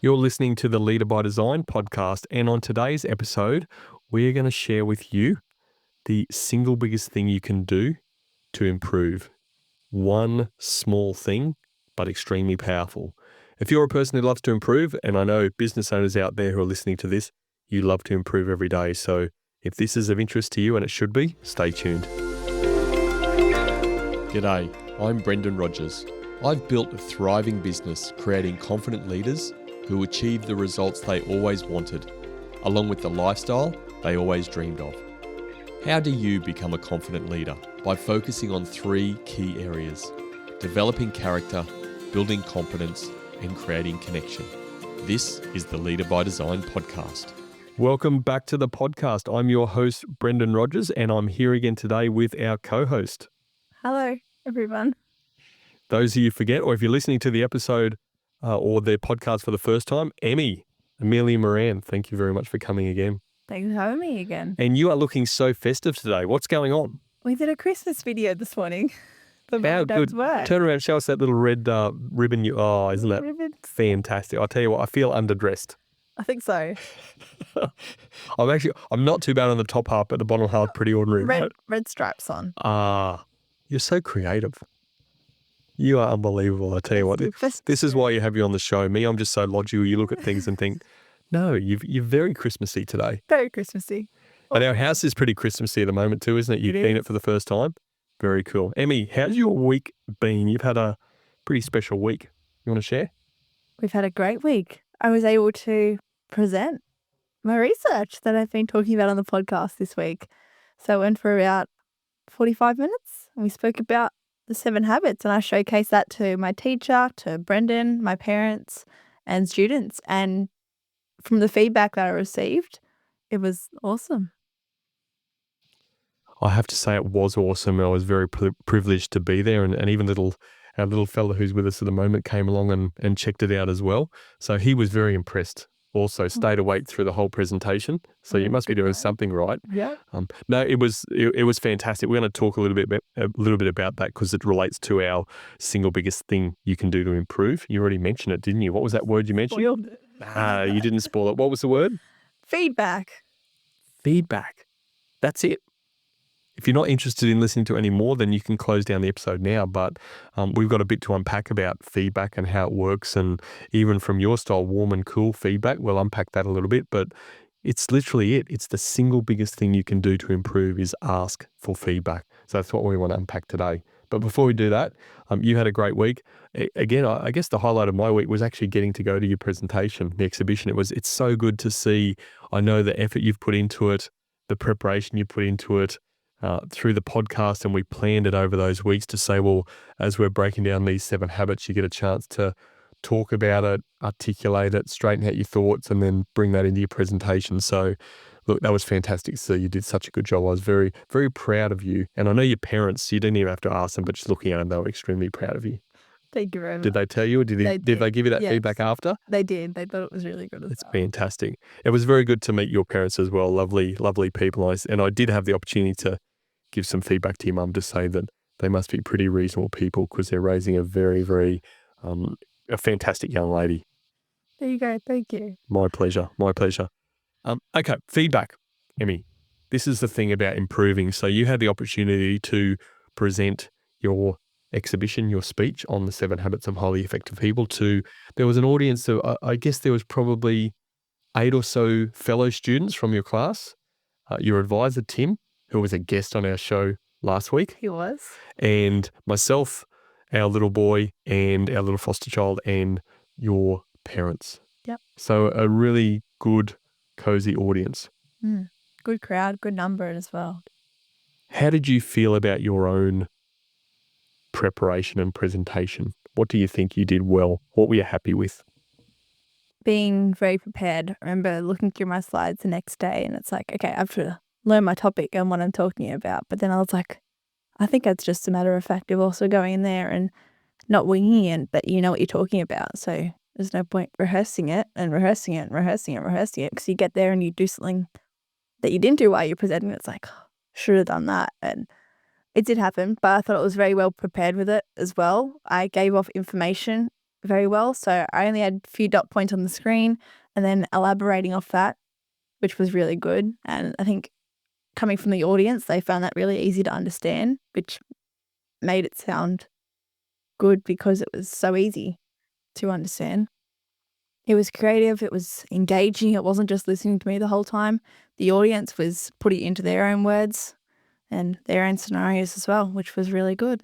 You're listening to the Leader by Design podcast, and on today's episode, we're going to share with you the single biggest thing you can do to improve. One small thing, but extremely powerful. If you're a person who loves to improve, and I know business owners out there who are listening to this, you love to improve every day. So if this is of interest to you, and it should be, stay tuned. G'day, I'm Brendan Rogers. I've built a thriving business creating confident leaders who achieve the results they always wanted, along with the lifestyle they always dreamed of. How do you become a confident leader? By focusing on three key areas: developing character, building competence, and creating connection. This is the Leader by Design podcast. Welcome back to the podcast. I'm your host, Brendan Rogers, and I'm here again today with our co-host. Hello, everyone. Those of you forget, or if you're listening to the episode or the podcast for the first time, Emi, Amelia, Moran, thank you very much for coming again. Thanks for having me again. And you are looking so festive today. What's going on? We did a Christmas video this morning. How good. Work. Turn around, show us that little red ribbon. Isn't that fantastic? I'll tell you what, I feel underdressed. I think so. I'm not too bad on the top half, but the bottom half pretty ordinary. Red stripes on. You're so creative. You are unbelievable. I tell you what, this is why you have you on the show. Me, I'm just so logical. You look at things and think, no, you're very Christmassy today. Very Christmassy. And our house is pretty Christmassy at the moment too, isn't it? You've seen it for the first time. Very cool. Emi, how's your week been? You've had a pretty special week. You want to share? We've had a great week. I was able to present my research that I've been talking about on the podcast this week. So I went for about 45 minutes and we spoke about the 7 habits, and I showcased that to my teacher, to Brendan, my parents and students. And from the feedback that I received, it was awesome. I have to say it was awesome. I was very privileged to be there, and even our little fella who's with us at the moment came along and checked it out as well. So he was very impressed. Also stayed awake through the whole presentation. So you must be doing something right. Yeah. No, it was fantastic. We're going to talk a little bit about that because it relates to our single biggest thing you can do to improve. You already mentioned it, didn't you? What was that word you mentioned? Spoiled it. You didn't spoil it. What was the word? Feedback. Feedback. That's it. If you're not interested in listening to any more, then you can close down the episode now. But we've got a bit to unpack about feedback and how it works. And even from your style, warm and cool feedback, we'll unpack that a little bit. But it's literally it. It's the single biggest thing you can do to improve is ask for feedback. So that's what we want to unpack today. But before we do that, you had a great week. Again, I guess the highlight of my week was actually getting to go to your presentation, the exhibition. It's so good to see. I know the effort you've put into it, the preparation you put into it. Through the podcast, and we planned it over those weeks to say, well, as we're breaking down these 7 habits, you get a chance to talk about it, articulate it, straighten out your thoughts, and then bring that into your presentation. So, look, that was fantastic. So you did such a good job. I was very, very proud of you. And I know your parents, you didn't even have to ask them, but just looking at them, they were extremely proud of you. Thank you very much. Did they tell you, or did they give you that feedback after? They did. They thought it was really good. It's fantastic. It was very good to meet your parents as well. Lovely, lovely people. And I did have the opportunity to give some feedback to your mum to say that they must be pretty reasonable people because they're raising a very, very a fantastic young lady. There you go. Thank you. My pleasure. My pleasure. Okay, feedback. Emi, this is the thing about improving. So you had the opportunity to present your exhibition, your speech on the 7 habits of highly effective people there was an audience of, I guess there was probably 8 or so fellow students from your class, your advisor, Tim, who was a guest on our show last week. He was. And myself, our little boy, and our little foster child, and your parents. Yep. So a really good, cozy audience. Good crowd, good number as well. How did you feel about your own preparation and presentation? What do you think you did well? What were you happy with? Being very prepared. I remember looking through my slides the next day and it's like, okay, I have to learn my topic and what I'm talking about. But then I was like, I think that's just a matter of fact of also going in there and not winging it, but you know what you're talking about. So there's no point rehearsing it because you get there and you do something that you didn't do while you're presenting. It's like, oh, should have done that. And it did happen, but I thought it was very well prepared with it as well. I gave off information very well. So I only had a few dot points on the screen and then elaborating off that, which was really good. And I think coming from the audience, they found that really easy to understand, which made it sound good because it was so easy to understand. It was creative, it was engaging, it wasn't just listening to me the whole time. The audience was putting it into their own words and their own scenarios as well, which was really good.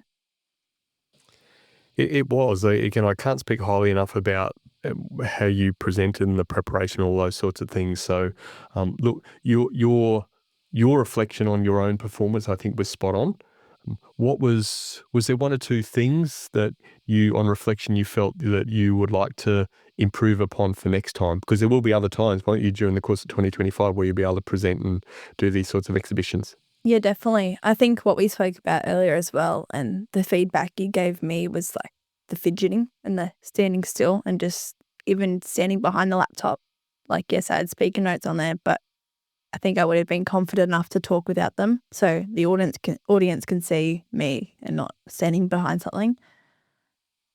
It was. Again, I can't speak highly enough about how you presented and the preparation, all those sorts of things. So, look, your reflection on your own performance, I think, was spot on. Was there one or two things that you, on reflection, you felt that you would like to improve upon for next time? Because there will be other times, won't you, during the course of 2025 where you'll be able to present and do these sorts of exhibitions? Yeah, definitely. I think what we spoke about earlier as well, and the feedback you gave me was like the fidgeting and the standing still and just even standing behind the laptop. Like, yes, I had speaker notes on there, but I think I would have been confident enough to talk without them. So the audience can see me and not standing behind something.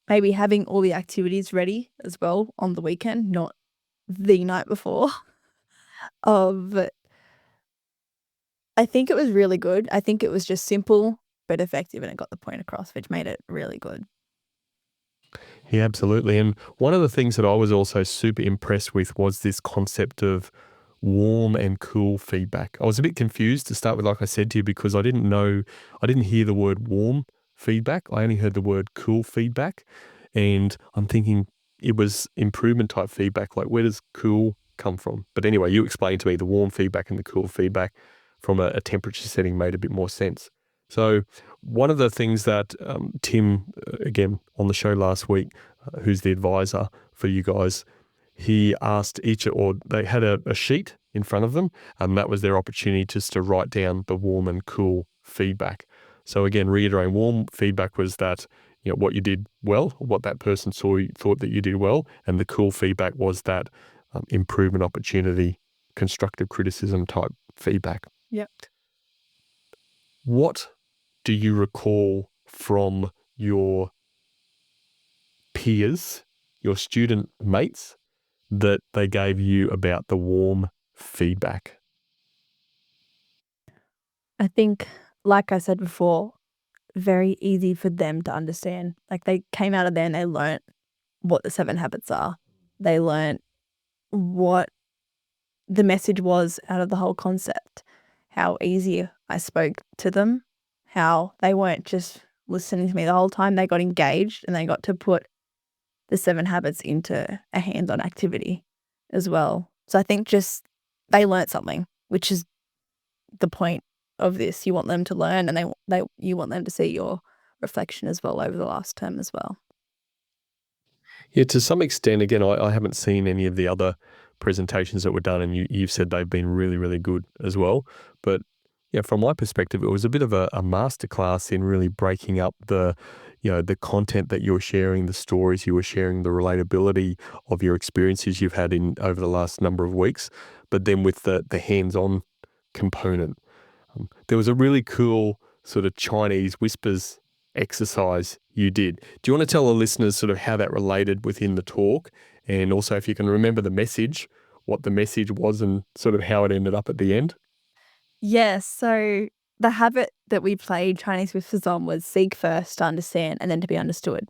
Maybe having all the activities ready as well on the weekend, not the night before. But I think it was really good. I think it was just simple but effective and it got the point across, which made it really good. Yeah, absolutely. And one of the things that I was also super impressed with was this concept of warm and cool feedback. I was a bit confused to start with, like I said to you, because I didn't hear the word warm feedback. I only heard the word cool feedback. And I'm thinking it was improvement type feedback. Like, where does cool come from? But anyway, you explained to me the warm feedback and the cool feedback from a temperature setting made a bit more sense. So one of the things that Tim, again, on the show last week, who's the advisor for you guys, he asked each, or they had a sheet in front of them, and that was their opportunity just to write down the warm and cool feedback. So again, reiterating, warm feedback was that, what you did well, what that person thought that you did well, and the cool feedback was that improvement opportunity, constructive criticism type feedback. Yep. What do you recall from your peers, your student mates, that they gave you about the warm feedback? I think, like I said before, very easy for them to understand. Like they came out of there and they learnt what the 7 habits are. They learnt what the message was out of the whole concept, how easy I spoke to them, how they weren't just listening to me the whole time. They got engaged and they got to put the 7 habits into a hands-on activity as well. So I think just they learnt something, which is the point of this. You want them to learn and you want them to see your reflection as well over the last term as well. Yeah, to some extent, again, I haven't seen any of the other presentations that were done, and you've said they've been really, really good as well. But yeah, from my perspective, it was a bit of a masterclass in really breaking up the content that you were sharing, the stories you were sharing, the relatability of your experiences you've had in over the last number of weeks, but then with the hands-on component. There was a really cool sort of Chinese whispers exercise you did. Do you want to tell the listeners sort of how that related within the talk? And also, if you can remember the message, what the message was and sort of how it ended up at the end? Yes, so the habit that we played Chinese whispers on was seek first to understand and then to be understood.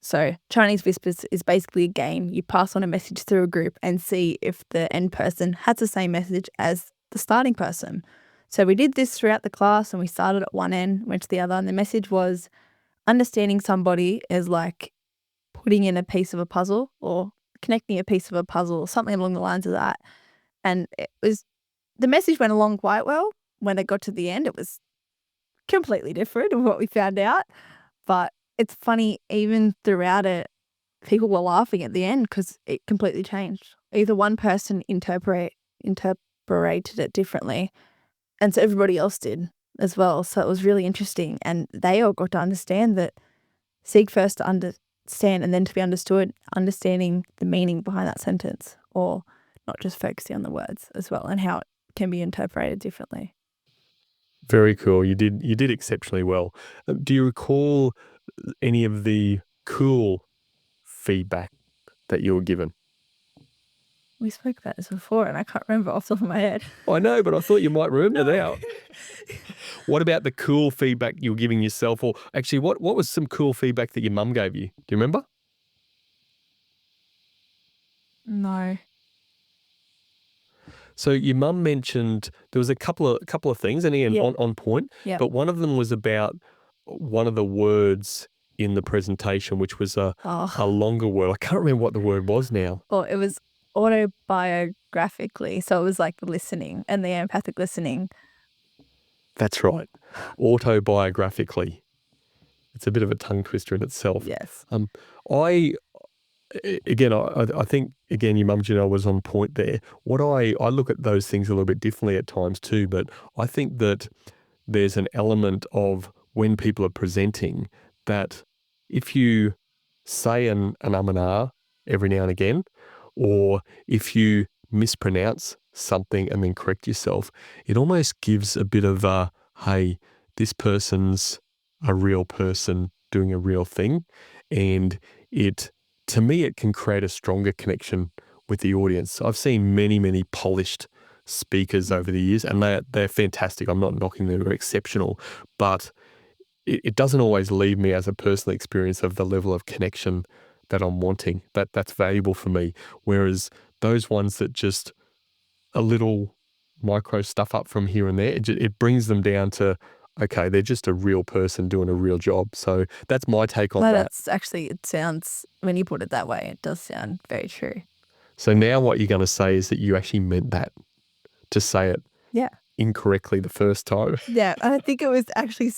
So Chinese whispers is basically a game. You pass on a message through a group and see if the end person has the same message as the starting person. So we did this throughout the class and we started at one end, went to the other, and the message was understanding somebody is like putting in a piece of a puzzle or connecting a piece of a puzzle or something along the lines of that. And the message went along quite well. When it got to the end, it was completely different of what we found out. But it's funny, even throughout it, people were laughing at the end because it completely changed. Either one person interpreted it differently, and so everybody else did as well. So it was really interesting, and they all got to understand that seek first to understand and then to be understood, understanding the meaning behind that sentence, or not just focusing on the words as well and how it can be interpreted differently. Very cool. You did exceptionally well. Do you recall any of the cool feedback that you were given? We spoke about this before and I can't remember off the top of my head. I know, but I thought you might remember now. What about the cool feedback you were giving yourself? Or actually, what was some cool feedback that your mum gave you? Do you remember? No. So your mum mentioned there was a couple of things, and again, on point. Yep. But one of them was about one of the words in the presentation, which was a longer word. I can't remember what the word was now. Well, it was autobiographically. So it was like the listening and the empathic listening. That's right. Autobiographically. It's a bit of a tongue twister in itself. Yes. I think, your mum, was on point there. What I look at those things a little bit differently at times too, but I think that there's an element of when people are presenting that if you say an and ah every now and again, or if you mispronounce something and then correct yourself, it almost gives a bit of a, hey, this person's a real person doing a real thing. And to me, it can create a stronger connection with the audience. I've seen many, many polished speakers over the years, and they're fantastic. I'm not knocking them, they're exceptional, but it doesn't always leave me as a personal experience of the level of connection that I'm wanting. That's valuable for me. Whereas those ones that just a little micro stuff up from here and there, it brings them down to, okay, they're just a real person doing a real job. So that's my take on that. That's actually, it sounds, when you put it that way, it does sound very true. So now what you're going to say is that you actually meant that, to say it incorrectly the first time. Yeah, I think it was actually,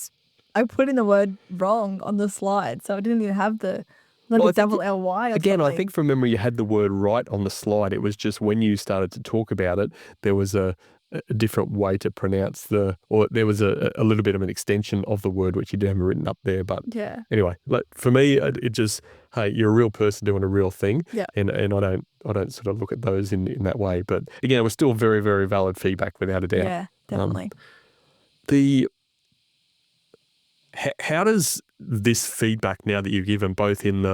I put in the word wrong on the slide, so I didn't even have the double L-Y. Again, I think from memory you had the word right on the slide. It was just when you started to talk about it, there was a different way to pronounce there was a little bit of an extension of the word which you didn't have written up there. But anyway, for me, it just, hey, you're a real person doing a real thing. Yeah. And I don't sort of look at those in that way. But again, it was still very, very valid feedback without a doubt. Yeah, definitely. How does this feedback, now that you've given both in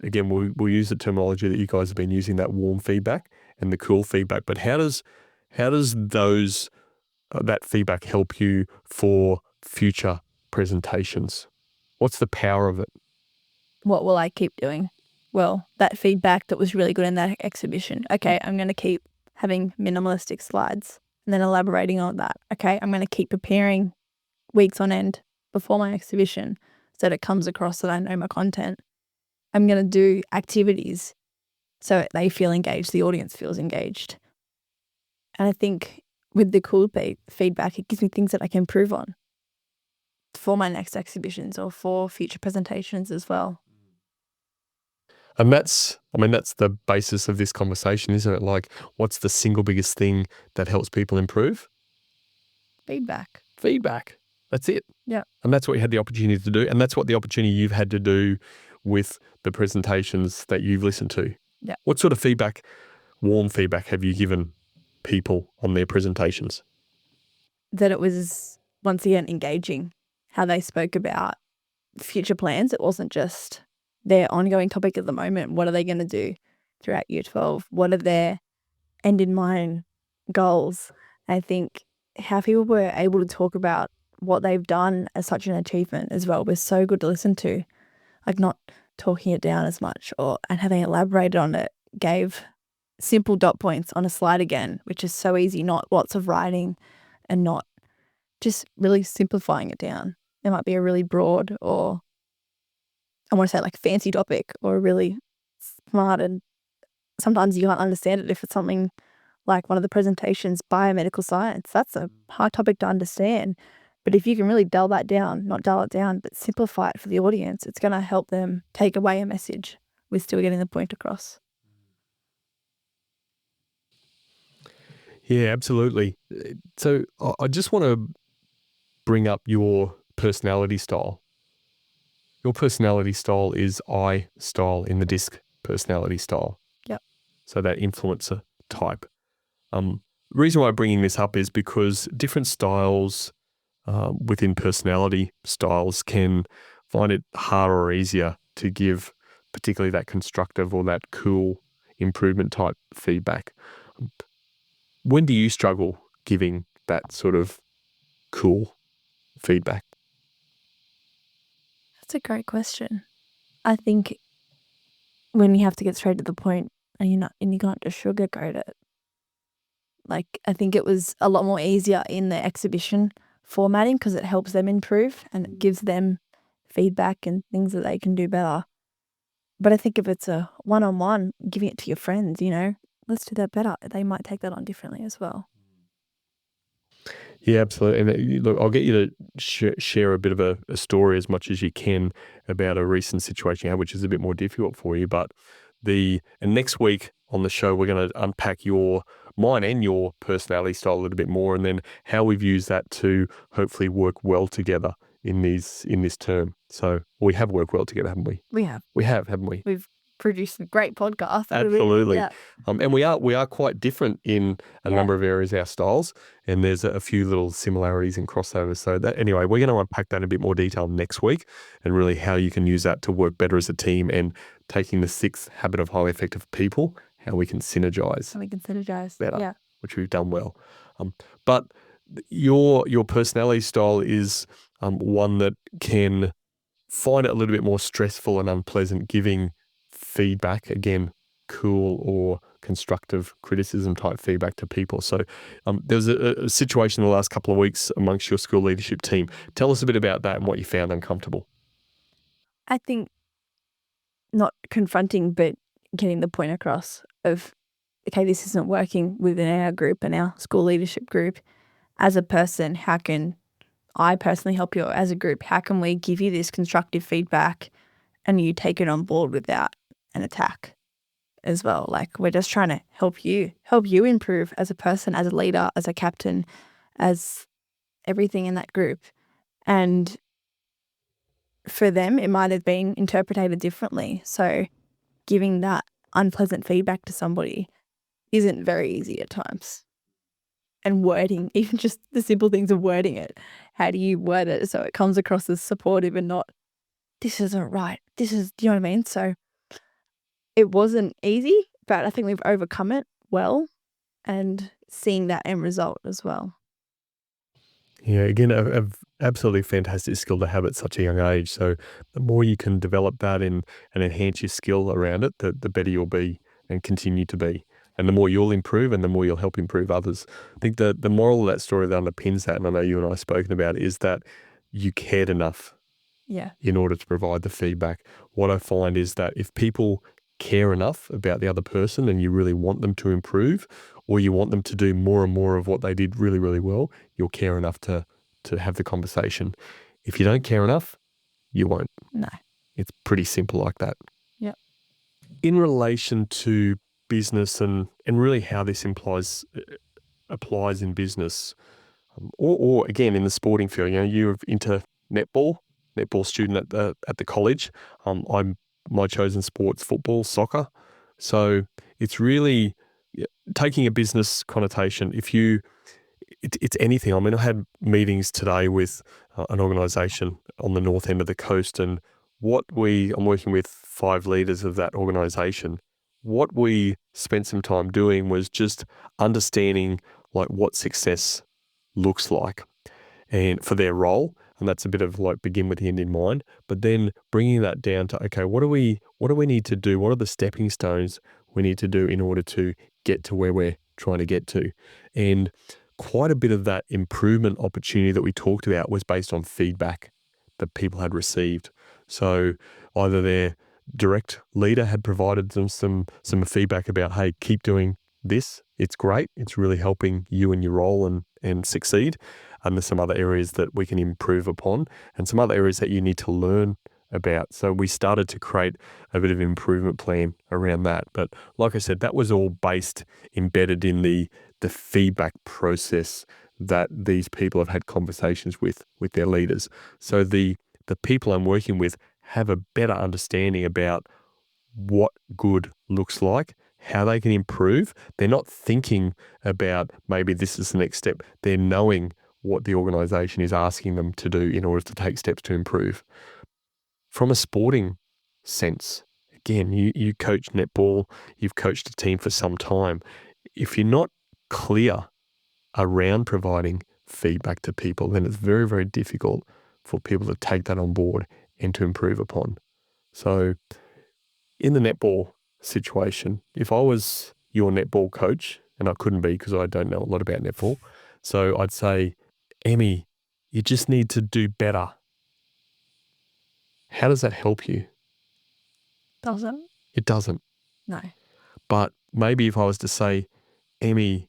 again, we'll use the terminology that you guys have been using, that warm feedback and the cool feedback, but how does that feedback help you for future presentations? What's the power of it? What will I keep doing? Well, that feedback that was really good in that exhibition. Okay, I'm going to keep having minimalistic slides and then elaborating on that. Okay, I'm going to keep preparing weeks on end before my exhibition so that it comes across that I know my content. I'm going to do activities so they feel engaged, the audience feels engaged. And I think with the cool feedback, it gives me things that I can improve on for my next exhibitions or for future presentations as well. And that's the basis of this conversation, isn't it? Like, what's the single biggest thing that helps people improve? Feedback. That's it. Yeah. And that's what you had the opportunity to do. And that's what the opportunity you've had to do with the presentations that you've listened to. Yeah. What sort of feedback, warm feedback, have you given people on their presentations? That it was, once again, engaging how they spoke about future plans. It wasn't just their ongoing topic at the moment. What are they going to do throughout year 12? What are their end in mind goals? I think how people were able to talk about what they've done as such an achievement as well was so good to listen to. Like, not talking it down as much, and having elaborated on it, gave simple dot points on a slide again, which is so easy, not lots of writing and not just really simplifying it down. It might be a really broad, or I want to say like fancy topic, or really smart, and sometimes you can't understand it if it's something like one of the presentations, biomedical science. That's a hard topic to understand. But if you can really not dull it down, but simplify it for the audience, it's going to help them take away a message with still getting the point across. Yeah, absolutely. So I just want to bring up your personality style. Your personality style is I style in the DISC personality style. Yep. So that influencer type. The reason why I'm bringing this up is because different styles within personality styles can find it harder or easier to give particularly that constructive or that cool improvement type feedback. When do you struggle giving that sort of cool feedback? That's a great question. I think when you have to get straight to the point and you can't just sugarcoat it. Like, I think it was a lot more easier in the exhibition formatting because it helps them improve and it gives them feedback and things that they can do better. But I think if it's a one-on-one, giving it to your friends, let's do that better. They might take that on differently as well. Yeah, absolutely. And look, I'll get you to share a bit of a story as much as you can about a recent situation you had, which is a bit more difficult for you. But and next week on the show, we're going to unpack mine and your personality style a little bit more, and then how we've used that to hopefully work well together in this term. So we have worked well together, haven't we? We have. We have, haven't we? We've produced a great podcast. Absolutely. Yeah. And we are quite different in a number of areas, our styles, and there's a few little similarities and crossovers. So anyway, we're going to unpack that in a bit more detail next week, and really how you can use that to work better as a team, and taking the 6th habit of highly effective people, how we can synergize. Better. Yeah. Which we've done well. But your personality style is one that can find it a little bit more stressful and unpleasant giving feedback, again, cool or constructive criticism type feedback to people. So there was a situation in the last couple of weeks amongst your school leadership team. Tell us a bit about that and what you found uncomfortable. I think not confronting, but getting the point across of, okay, this isn't working within our group and our school leadership group. As a person, how can I personally help you as a group? How can we give you this constructive feedback and you take it on board without an attack as well? Like, we're just trying to help you improve as a person, as a leader, as a captain, as everything in that group. And for them, it might have been interpreted differently. So giving that unpleasant feedback to somebody isn't very easy at times. And wording, even just the simple things of wording it. How do you word it so it comes across as supportive and not, this isn't right. Do you know what I mean? So it wasn't easy, but I think we've overcome it well and seeing that end result as well. Yeah, again, a absolutely fantastic skill to have at such a young age. So the more you can develop that and enhance your skill around it, the better you'll be and continue to be. And the more you'll improve and the more you'll help improve others. I think the moral of that story that underpins that, and I know you and I have spoken about it, is that you cared enough in order to provide the feedback. What I find is that if people care enough about the other person and you really want them to improve, or you want them to do more and more of what they did really, really well, you'll care enough to have the conversation. If you don't care enough, you won't. No. It's pretty simple like that. Yep. In relation to business and really how this applies in business, or again in the sporting field, you're into netball student at the college. My chosen sport's football, soccer. So it's really taking a business connotation. It's anything. I mean, I had meetings today with an organisation on the north end of the coast, and I'm working with 5 leaders of that organisation. What we spent some time doing was just understanding like what success looks like and for their role. And that's a bit of like begin with the end in mind, but then bringing that down to, okay, what do we need to do? What are the stepping stones we need to do in order to get to where we're trying to get to? And quite a bit of that improvement opportunity that we talked about was based on feedback that people had received. So either their direct leader had provided them some feedback about, hey, keep doing this. It's great. It's really helping you in your role and succeed. And there's some other areas that we can improve upon and some other areas that you need to learn about. So we started to create a bit of an improvement plan around that. But like I said, that was all embedded in the feedback process that these people have had conversations with their leaders. So the people I'm working with have a better understanding about what good looks like, how they can improve. They're not thinking about maybe this is the next step. They're knowing what the organisation is asking them to do in order to take steps to improve. From a sporting sense, again, you coach netball, you've coached a team for some time. If you're not clear around providing feedback to people, then it's very, very difficult for people to take that on board and to improve upon. So in the netball situation, if I was your netball coach, and I couldn't be because I don't know a lot about netball, so I'd say, Emi, you just need to do better. How does that help you? Doesn't? It doesn't. No. But maybe if I was to say, Emi,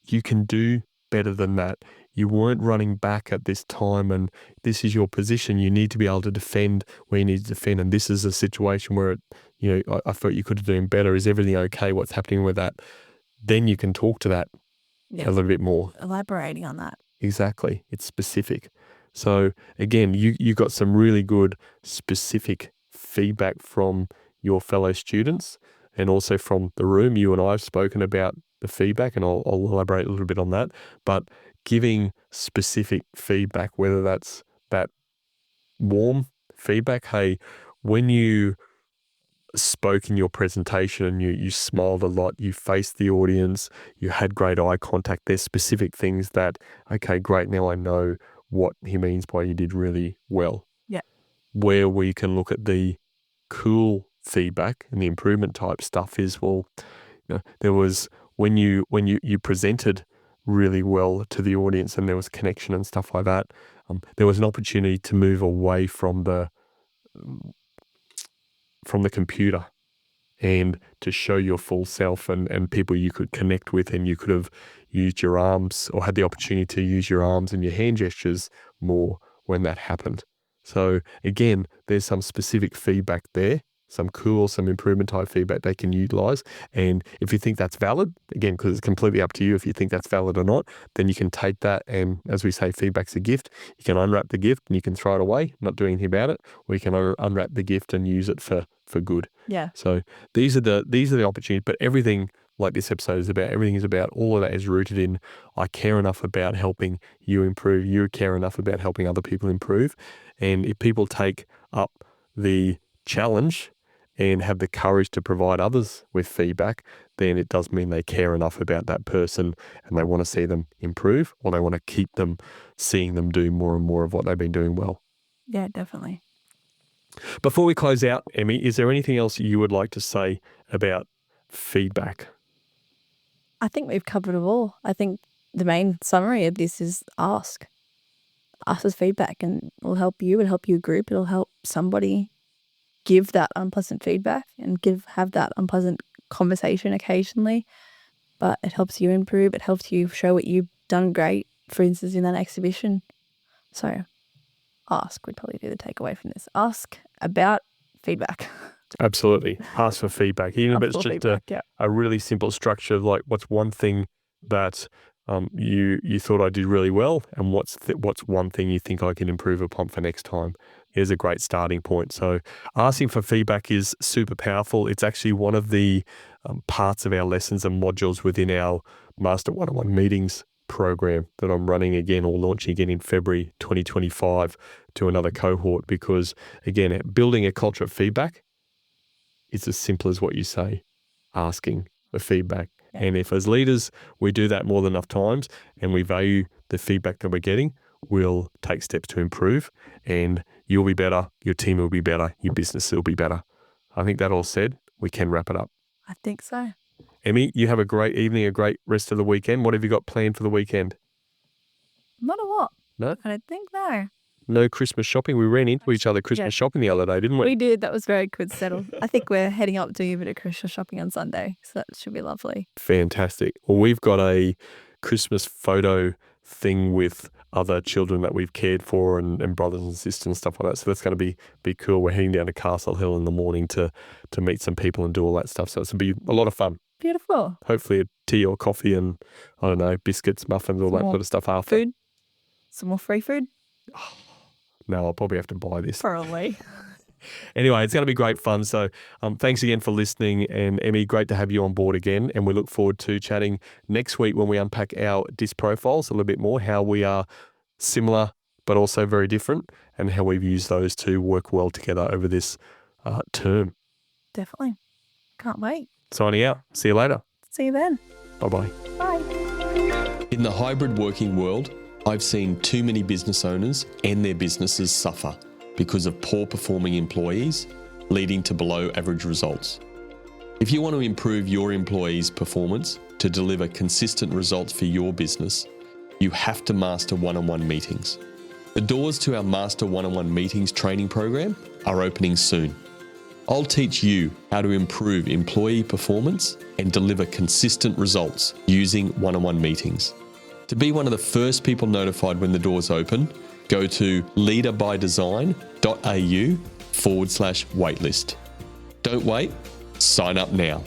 you can do better than that. You weren't running back at this time, and this is your position. You need to be able to defend where you need to defend. And this is a situation where, I thought you could have done better. Is everything okay? What's happening with that? Then you can talk to that a little bit more. Elaborating on that. Exactly. It's specific. So again, you got some really good specific feedback from your fellow students and also from the room. You and I have spoken about the feedback, and I'll elaborate a little bit on that. But giving specific feedback, whether that's that warm feedback, hey, when you spoke in your presentation and you smiled a lot, you faced the audience, you had great eye contact. There's specific things that, okay, great, now I know what he means by you did really well. Yeah. Where we can look at the cool feedback and the improvement type stuff is, well, there was when you presented really well to the audience and there was connection and stuff like that, there was an opportunity to move away from the computer and to show your full self and people you could connect with, and you could have used your arms or had the opportunity to use your arms and your hand gestures more when that happened. So again, there's some specific feedback there, some improvement type feedback they can utilize. And if you think that's valid, again, because it's completely up to you if you think that's valid or not, then you can take that, and as we say, feedback's a gift. You can unwrap the gift and you can throw it away, not do anything about it, or you can unwrap the gift and use it for good. Yeah. So these are the opportunities, but everything like this episode is about, everything is about, all of that is rooted in, I care enough about helping you improve, you care enough about helping other people improve. And if people take up the challenge and have the courage to provide others with feedback, then it does mean they care enough about that person and they want to see them improve, or they want to keep them, seeing them do more and more of what they've been doing well. Yeah, definitely. Before we close out, Emi, is there anything else you would like to say about feedback? I think we've covered it all. I think the main summary of this is ask. Ask for feedback, and it'll help you, it'll help your group, it'll help somebody give that unpleasant feedback and have that unpleasant conversation occasionally. But it helps you improve, it helps you show what you've done great, for instance, in that exhibition. So ask would probably be the takeaway from this. Ask about feedback. Absolutely. Ask for feedback. Even if it's just feedback, a really simple structure of like, what's one thing that you thought I did really well, and what's one thing you think I can improve upon for next time, is a great starting point. So asking for feedback is super powerful. It's actually one of the parts of our lessons and modules within our Master 101 meetings program that I'm running again, or launching again in February 2025 to another cohort, because again, building a culture of feedback, it's as simple as what you say, asking for feedback. Yeah. And if as leaders, we do that more than enough times and we value the feedback that we're getting, we'll take steps to improve, and you'll be better, your team will be better, your business will be better. I think that all said, we can wrap it up. I think so. Emi, you have a great evening, a great rest of the weekend. What have you got planned for the weekend? Not a lot. No? I don't think no. No Christmas shopping? We ran into each other Christmas shopping the other day, didn't we? We did. That was very good settle. I think we're heading up doing a bit of Christmas shopping on Sunday, so that should be lovely. Fantastic. Well, we've got a Christmas photo thing with other children that we've cared for and brothers and sisters and stuff like that. So that's going to be cool. We're heading down to Castle Hill in the morning to meet some people and do all that stuff. So it's going to be a lot of fun. Beautiful. Hopefully a tea or coffee and, I don't know, biscuits, muffins, all that sort of stuff after. Food? Some more free food? No, I'll probably have to buy this. Probably. Anyway, it's going to be great fun. So thanks again for listening. And Emi, great to have you on board again. And we look forward to chatting next week when we unpack our DISC profiles a little bit more, how we are similar but also very different, and how we've used those to work well together over this term. Definitely. Can't wait. Signing out. See you later. See you then. Bye-bye. Bye. In the hybrid working world, I've seen too many business owners and their businesses suffer because of poor performing employees, leading to below average results. If you want to improve your employees' performance to deliver consistent results for your business, you have to master one-on-one meetings. The doors to our Master One-on-One Meetings training program are opening soon. I'll teach you how to improve employee performance and deliver consistent results using one-on-one meetings. To be one of the first people notified when the doors open, go to leaderbydesign.au/waitlist. Don't wait, sign up now.